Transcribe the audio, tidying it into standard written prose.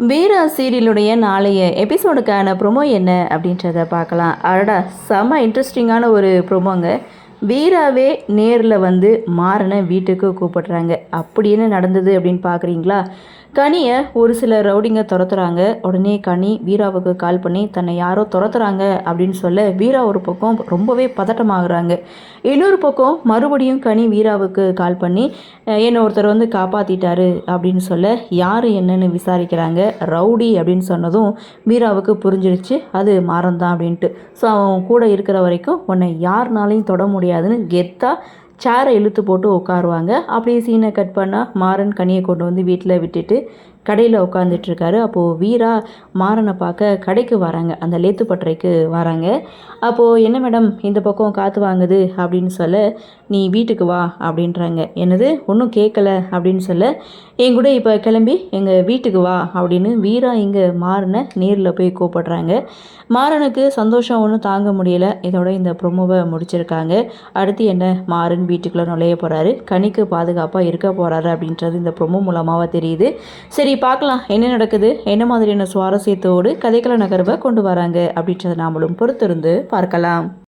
வீரா சீரியலுடைய நாளைய எபிசோடுக்கான ப்ரொமோ என்ன அப்படின்றத பார்க்கலாம். அடடா, செம்ம இன்ட்ரெஸ்டிங்கான ஒரு ப்ரொமோங்க. வீராவே நேரில் வந்து மாறனை வீட்டுக்கு கூப்பிடுறாங்க. அப்படி என்ன நடந்தது அப்படின்னு பார்க்குறீங்களா? கனியை ஒரு சில ரவுடிங்க துரத்துறாங்க. உடனே கனி வீராவுக்கு கால் பண்ணி தன்னை யாரோ துரத்துறாங்க அப்படின்னு சொல்ல வீரா ஒரு பக்கம் ரொம்பவே பதட்டமாகறாங்க. இன்னொரு பக்கம் மறுபடியும் கனி வீராவுக்கு கால் பண்ணி என்னை ஒருத்தர் வந்து காப்பாற்றிட்டாரு அப்படின்னு சொல்ல யார் என்னன்னு விசாரிக்கிறாங்க. ரவுடி அப்படின்னு சொன்னதும் வீராவுக்கு புரிஞ்சிடுச்சு அது மாறன் தான் அப்படின்ட்டு. ஸோ அவன் கூட இருக்கிற வரைக்கும் உன்னை யாருனாலையும் தொட முடியாதுன்னு கெத்தாக சேரை இழுத்து போட்டு உட்காருவாங்க. அப்படியே சீனை கட் பண்ணால் மாறன் கனியை கொண்டு வந்து வீட்டில் விட்டுட்டு கடையில் உட்காந்துட்ருக்காரு. அப்போது வீரா மாறனை பார்க்க கடைக்கு வராங்க, அந்த லேத்துப்பட்டறைக்கு வராங்க. அப்போது என்ன மேடம் இந்த பக்கம் காற்று வாங்குது அப்படின்னு சொல்ல, நீ வீட்டுக்கு வா அப்படின்றாங்க. என்னது ஒன்றும் கேட்கல அப்படின்னு சொல்ல, என் கூட இப்போ கிளம்பி எங்கள் வீட்டுக்கு வா அப்படின்னு வீரா இங்கே மாறனை நேரில் போய் கூப்பிடுறாங்க. மாறனுக்கு சந்தோஷம் ஒன்றும் தாங்க முடியலை. இதோட இந்த ப்ரொமோவை முடிச்சிருக்காங்க. அடுத்து என்ன, மாறன் வீட்டுக்குள்ளே நுழைய போகிறாரு, கனிக்கு பாதுகாப்பாக இருக்க போகிறாரு அப்படின்றது இந்த ப்ரொமோ மூலமாக தெரியுது. சரி பார்க்கலாம் என்ன நடக்குது, என்ன மாதிரியான சுவாரஸ்யத்தோடு கதைக்கள நகர்வை கொண்டு வராங்க அப்படின்றத நாமளும் பொறுத்திருந்து பார்க்கலாம்.